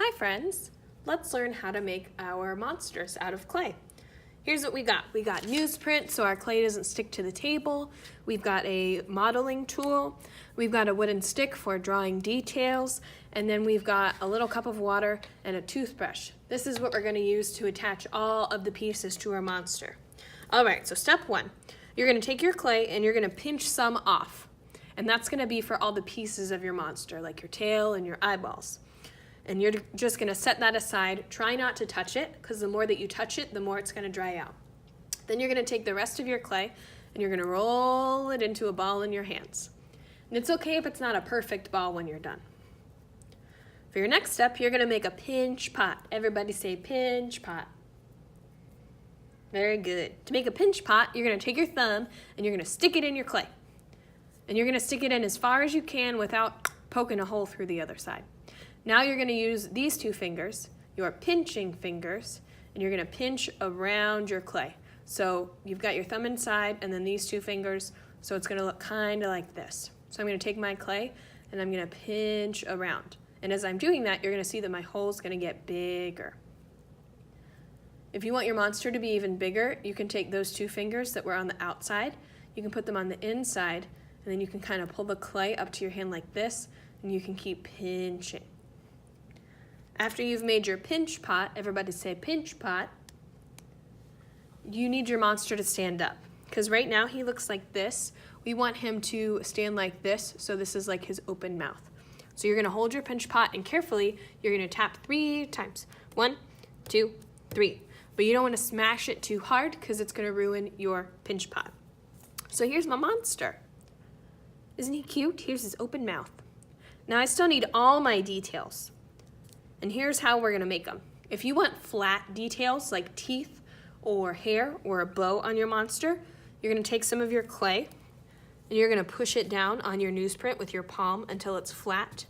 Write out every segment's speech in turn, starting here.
Hi friends! Let's learn how to make our monsters out of clay. Here's what we got. We got newsprint so our clay doesn't stick to the table. We've got a modeling tool. We've got a wooden stick for drawing details. And then we've got a little cup of water and a toothbrush. This is what we're going to use to attach all of the pieces to our monster. Alright, so step one. You're going to take your clay and you're going to pinch some off. And that's going to be for all the pieces of your monster, like your tail and your eyeballs. And you're just gonna set that aside. Try not to touch it, because the more that you touch it, the more it's gonna dry out. Then you're gonna take the rest of your clay and you're gonna roll it into a ball in your hands. And it's okay if it's not a perfect ball when you're done. For your next step, you're gonna make a pinch pot. Everybody say pinch pot. Very good. To make a pinch pot, you're gonna take your thumb and you're gonna stick it in your clay. And you're gonna stick it in as far as you can without poking a hole through the other side. Now you're going to use these two fingers, your pinching fingers, and you're going to pinch around your clay. So you've got your thumb inside and then these two fingers, so it's going to look kind of like this. So I'm going to take my clay and I'm going to pinch around. And as I'm doing that, you're going to see that my hole is going to get bigger. If you want your monster to be even bigger, you can take those two fingers that were on the outside, you can put them on the inside, and then you can kind of pull the clay up to your hand like this, and you can keep pinching. After you've made your pinch pot, everybody say pinch pot, you need your monster to stand up. Because right now he looks like this. We want him to stand like this, so this is like his open mouth. So you're gonna hold your pinch pot and carefully, you're gonna tap 3 times. 1, 2, 3. But you don't wanna smash it too hard because it's gonna ruin your pinch pot. So here's my monster. Isn't he cute? Here's his open mouth. Now I still need all my details. And here's how we're gonna make them. If you want flat details like teeth or hair or a bow on your monster, you're gonna take some of your clay and you're gonna push it down on your newsprint with your palm until it's flat.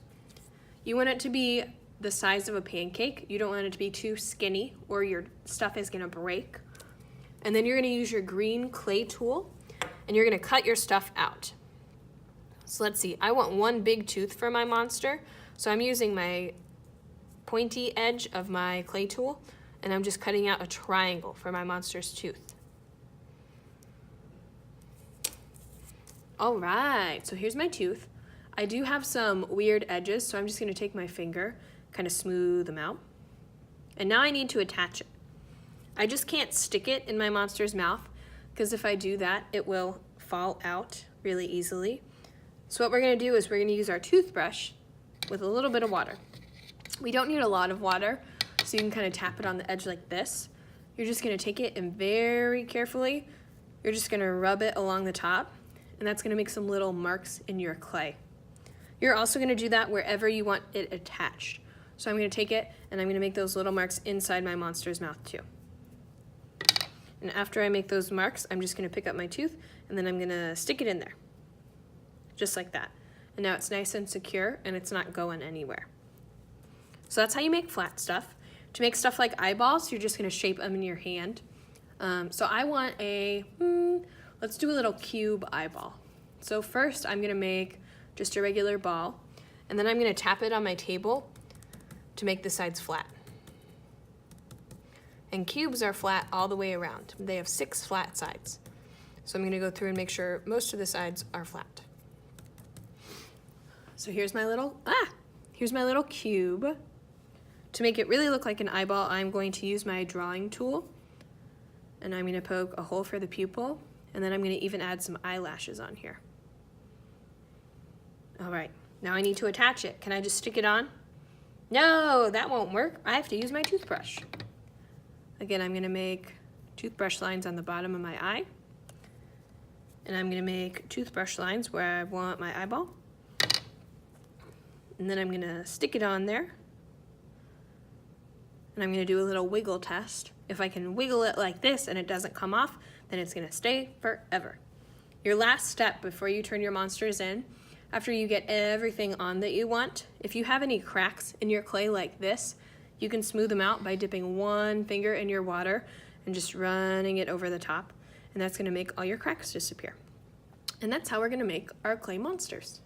You want it to be the size of a pancake. You don't want it to be too skinny or your stuff is gonna break. And then you're gonna use your green clay tool and you're gonna cut your stuff out. So let's see, I want one big tooth for my monster, so I'm using my pointy edge of my clay tool and I'm just cutting out a triangle for my monster's tooth. All right, so here's my tooth. I do have some weird edges, so I'm just gonna take my finger, kind of smooth them out. And now I need to attach it. I just can't stick it in my monster's mouth because if I do that, it will fall out really easily. So what we're gonna do is we're gonna use our toothbrush with a little bit of water. We don't need a lot of water, so you can kind of tap it on the edge like this. You're just gonna take it and very carefully, you're just gonna rub it along the top, and that's gonna make some little marks in your clay. You're also gonna do that wherever you want it attached. So I'm gonna take it and I'm gonna make those little marks inside my monster's mouth too. And after I make those marks, I'm just gonna pick up my tooth and then I'm gonna stick it in there. Just like that. And now it's nice and secure and it's not going anywhere. So that's how you make flat stuff. To make stuff like eyeballs, you're just gonna shape them in your hand. So I want a, let's do a little cube eyeball. So first I'm gonna make just a regular ball, and then I'm gonna tap it on my table to make the sides flat. And cubes are flat all the way around. They have 6 flat sides. So I'm gonna go through and make sure most of the sides are flat. So here's my little cube. To make it really look like an eyeball, I'm going to use my drawing tool and I'm gonna poke a hole for the pupil and then I'm gonna even add some eyelashes on here. All right, now I need to attach it. Can I just stick it on? No, that won't work. I have to use my toothbrush. Again, I'm gonna make toothbrush lines on the bottom of my eye and I'm gonna make toothbrush lines where I want my eyeball. And then I'm gonna stick it on there. And I'm gonna do a little wiggle test. If I can wiggle it like this and it doesn't come off, then it's gonna stay forever. Your last step before you turn your monsters in, after you get everything on that you want, if you have any cracks in your clay like this, you can smooth them out by dipping one finger in your water and just running it over the top. And that's gonna make all your cracks disappear. And that's how we're gonna make our clay monsters.